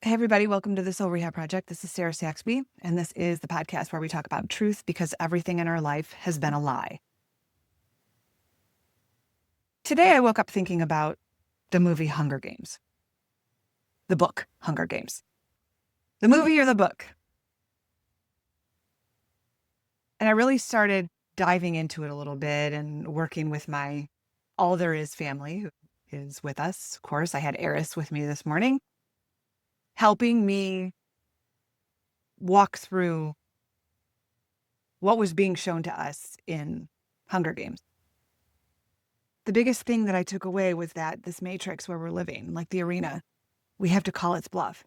Hey, everybody, welcome to the Soul Rehab Project. This is Sarah Saxby, and this is the podcast where we talk about truth because everything in our life has been a lie. Today, I woke up thinking about the movie Hunger Games, the book Hunger Games, the movie or the book. And I really started diving into it a little bit and working with my All There Is family, who is with us. Of course, I had Eris with me this morning, helping me walk through what was being shown to us in Hunger Games. The biggest thing that I took away was that this matrix where we're living, like the arena, we have to call its bluff.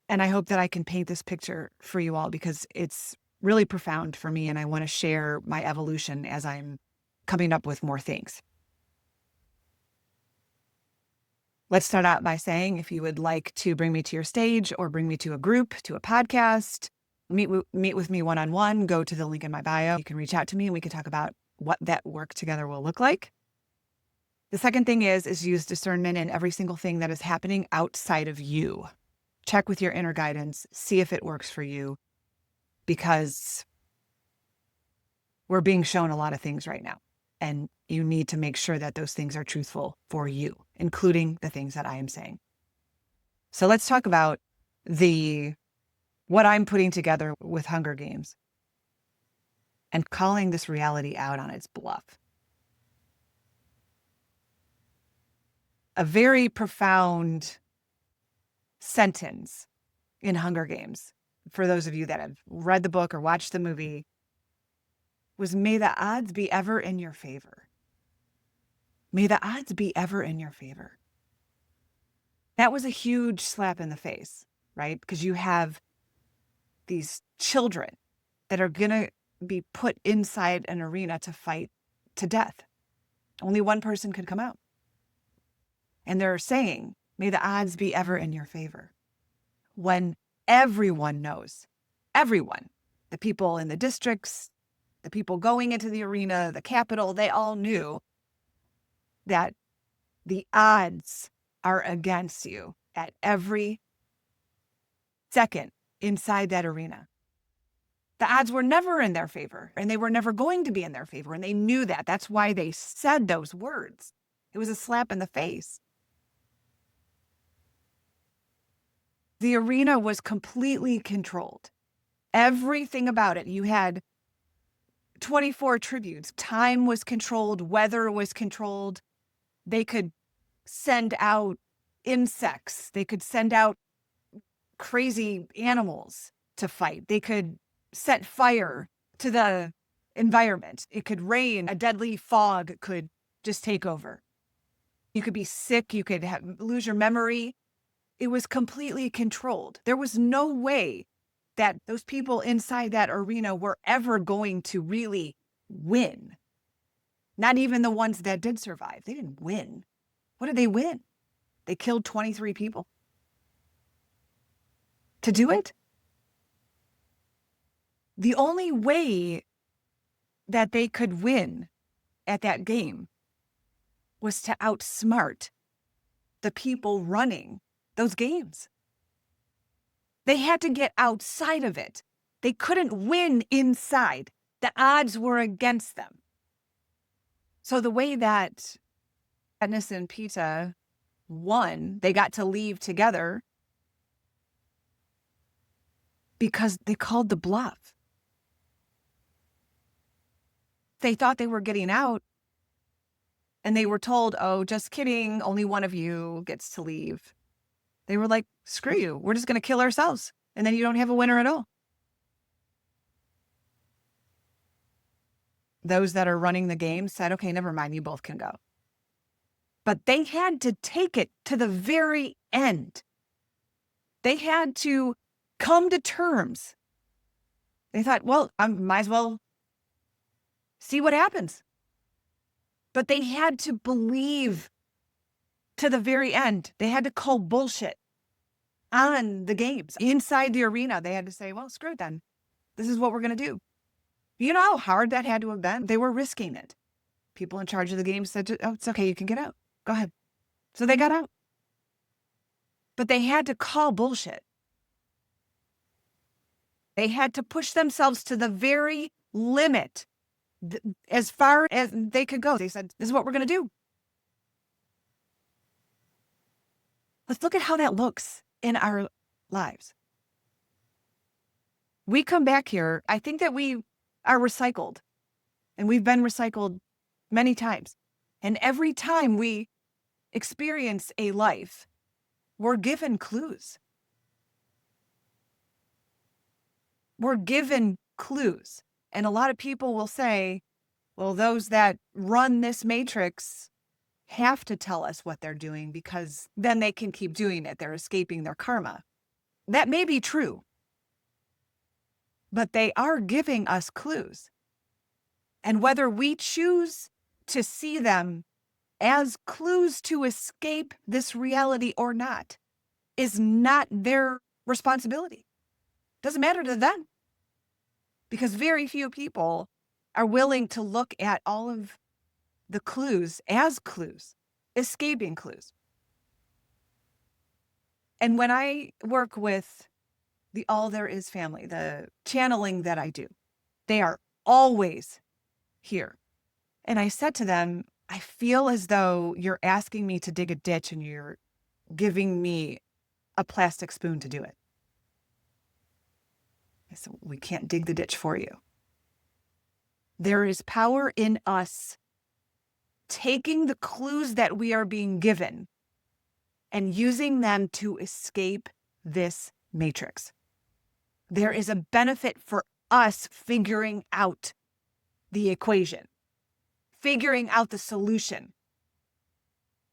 And I hope that I can paint this picture for you all because it's really profound for me and I want to share my evolution as I'm coming up with more things. Let's start out by saying if you would like to bring me to your stage or bring me to a group, to a podcast, meet with me one-on-one, go to the link in my bio. You can reach out to me and we can talk about what that work together will look like. The second thing is use discernment in every single thing that is happening outside of you. Check with your inner guidance, see if it works for you, because we're being shown a lot of things right now. And you need to make sure that those things are truthful for you, including the things that I am saying. So let's talk about what I'm putting together with Hunger Games and calling this reality out on its bluff. A very profound sentence in Hunger Games, for those of you that have read the book or watched the movie, was, may the odds be ever in your favor. May the odds be ever in your favor. That was a huge slap in the face, right? Because you have these children that are going to be put inside an arena to fight to death. Only one person could come out. And they're saying, may the odds be ever in your favor. When everyone knows, everyone, the people in the districts, the people going into the arena, the Capitol, they all knew that the odds are against you at every second inside that arena. The odds were never in their favor, and they were never going to be in their favor, and they knew that. That's why they said those words. It was a slap in the face. The arena was completely controlled. Everything about it. You had 24 tributes. Time was controlled. Weather was controlled. They could send out insects. They could send out crazy animals to fight. They could set fire to the environment. It could rain. A deadly fog could just take over. You could be sick. You could lose your memory. It was completely controlled. There was no way that those people inside that arena were ever going to really win. Not even the ones that did survive. They didn't win. What did they win? They killed 23 people. To do it? The only way that they could win at that game was to outsmart the people running those games. They had to get outside of it. They couldn't win inside. The odds were against them. So the way that Katniss and Peeta won, they got to leave together because they called the bluff. They thought they were getting out and they were told, oh, just kidding, only one of you gets to leave. They were like, screw you, we're just going to kill ourselves. And then you don't have a winner at all. Those that are running the game said, okay, never mind, you both can go. But they had to take it to the very end. They had to come to terms. They thought, well, I might as well see what happens. But they had to believe to the very end. They had to call bullshit on the games. Inside the arena, they had to say, well, screw it then. This is what we're going to do. You know how hard that had to have been? They were risking it. People in charge of the game said, oh, it's okay, you can get out. Go ahead. So they got out. But they had to call bullshit. They had to push themselves to the very limit, as far as they could go. They said, this is what we're going to do. Let's look at how that looks in our lives. We come back here, I think that we are recycled, and we've been recycled many times. And every time we experience a life, we're given clues. We're given clues. And a lot of people will say, well, those that run this matrix have to tell us what they're doing because then they can keep doing it. They're escaping their karma. That may be true, but they are giving us clues. And whether we choose to see them as clues to escape this reality or not is not their responsibility. Doesn't matter to them, because very few people are willing to look at all of the clues as clues, escaping clues. And when I work with the All There Is family, the channeling that I do, they are always here. And I said to them, I feel as though you're asking me to dig a ditch and you're giving me a plastic spoon to do it. I said, we can't dig the ditch for you. There is power in us taking the clues that we are being given and using them to escape this matrix. There is a benefit for us figuring out the equation, figuring out the solution.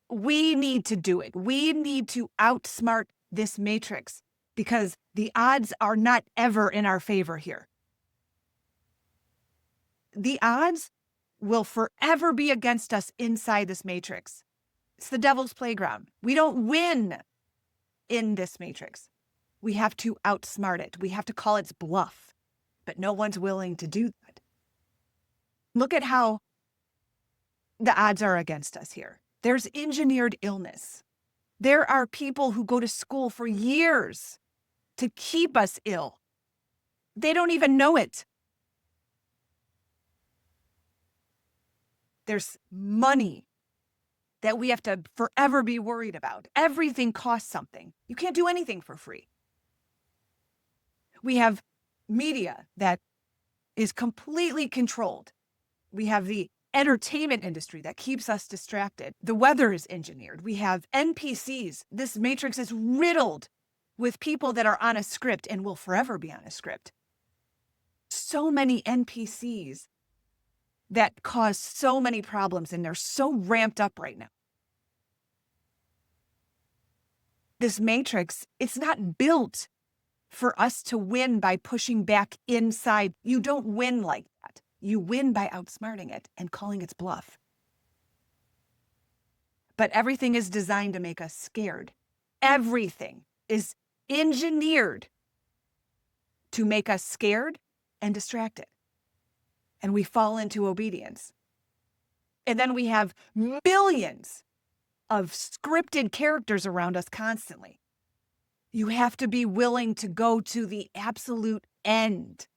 We need to do it. We need to outsmart this matrix because the odds are not ever in our favor here. The odds will forever be against us inside this matrix. It's the devil's playground. We don't win in this matrix. We have to outsmart it. We have to call its bluff, but no one's willing to do that. Look at how the odds are against us here. There's engineered illness. There are people who go to school for years to keep us ill. They don't even know it. There's money that we have to forever be worried about. Everything costs something. You can't do anything for free. We have media that is completely controlled. We have the entertainment industry that keeps us distracted. The weather is engineered. We have NPCs. This matrix is riddled with people that are on a script and will forever be on a script. So many NPCs that cause so many problems, and they're so ramped up right now. This matrix, it's not built for us to win by pushing back inside. You don't win like that. You win by outsmarting it and calling its bluff. But everything is designed to make us scared. Everything is engineered to make us scared and distracted. And we fall into obedience. And then we have millions of scripted characters around us constantly. You have to be willing to go to the absolute end.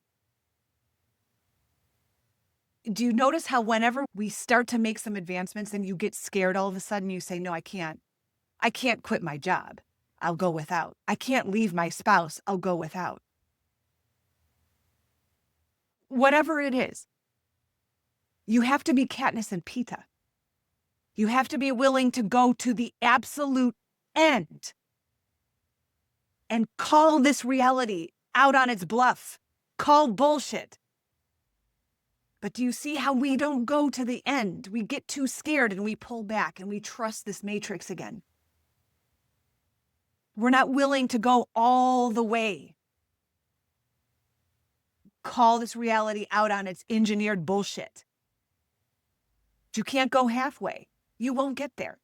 Do you notice how whenever we start to make some advancements and you get scared all of a sudden, you say, no, I can't. I can't quit my job. I'll go without. I can't leave my spouse. I'll go without. Whatever it is, you have to be Katniss and Peeta. You have to be willing to go to the absolute end and call this reality out on its bluff. Call bullshit. But do you see how we don't go to the end? We get too scared and we pull back and we trust this matrix again. We're not willing to go all the way. Call this reality out on its engineered bullshit. You can't go halfway. You won't get there.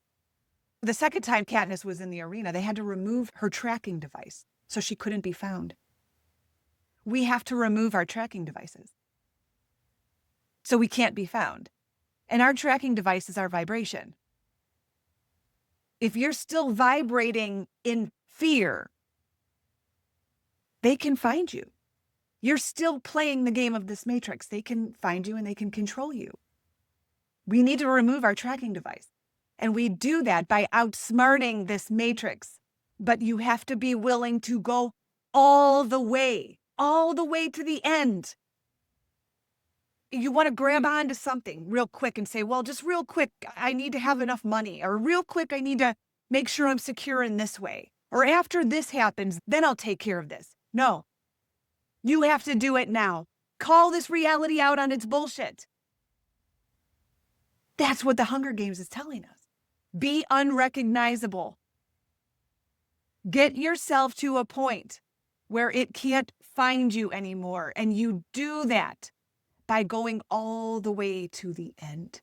The second time Katniss was in the arena, they had to remove her tracking device so she couldn't be found. We have to remove our tracking devices so we can't be found. And our tracking device is our vibration. If you're still vibrating in fear, they can find you. You're still playing the game of this matrix. They can find you and they can control you. We need to remove our tracking device. And we do that by outsmarting this matrix. But you have to be willing to go all the way to the end. You want to grab onto something real quick and say, well, just real quick, I need to have enough money. Or real quick, I need to make sure I'm secure in this way. Or after this happens, then I'll take care of this. No, you have to do it now. Call this reality out on its bullshit. That's what the Hunger Games is telling us. Be unrecognizable. Get yourself to a point where it can't find you anymore. And you do that by going all the way to the end.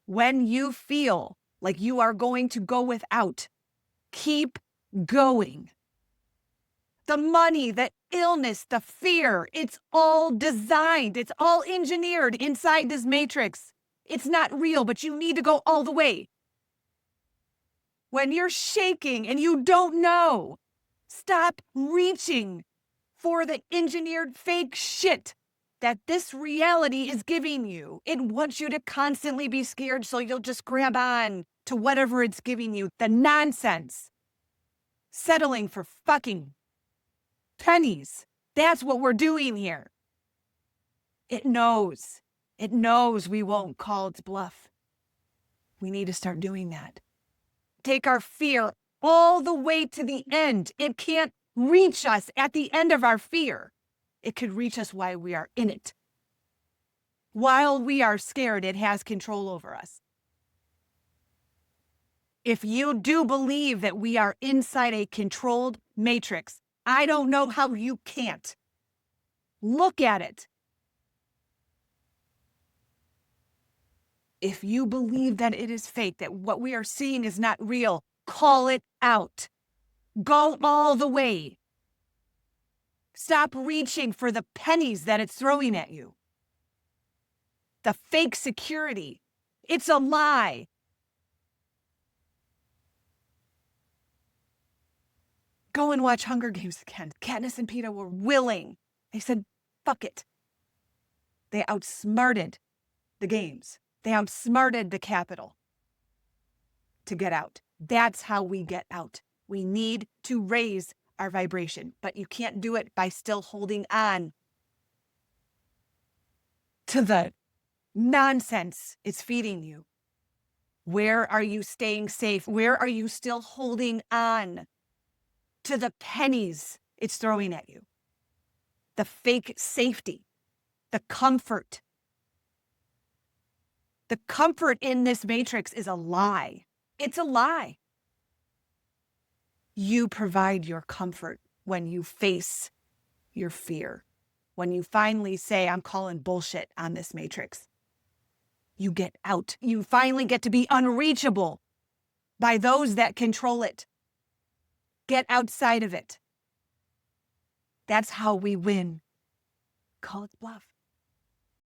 When you feel like you are going to go without, keep going. The money, the illness, the fear, it's all designed. It's all engineered inside this matrix. It's not real, but you need to go all the way. When you're shaking and you don't know, stop reaching for the engineered fake shit that this reality is giving you. It wants you to constantly be scared, so you'll just grab on to whatever it's giving you. The nonsense. Settling for fucking pennies. That's what we're doing here. It knows. It knows we won't call its bluff. We need to start doing that. Take our fear all the way to the end. It can't reach us at the end of our fear. It could reach us while we are in it. While we are scared, it has control over us. If you do believe that we are inside a controlled matrix, I don't know how you can't. Look at it. If you believe that it is fake, that what we are seeing is not real, call it out. Go all the way. Stop reaching for the pennies that it's throwing at you. The fake security. It's a lie. Go and watch Hunger Games again. Katniss and Peeta were willing. They said, fuck it. They outsmarted the games. They outsmarted the Capitol to get out. That's how we get out. We need to raise our vibration, but you can't do it by still holding on to the nonsense it's feeding you. Where are you staying safe? Where are you still holding on to the pennies it's throwing at you? The fake safety, the comfort. The comfort in this matrix is a lie. It's a lie. You provide your comfort when you face your fear. When you finally say, I'm calling bullshit on this matrix. You get out. You finally get to be unreachable by those that control it. Get outside of it. That's how we win. Call it bluff.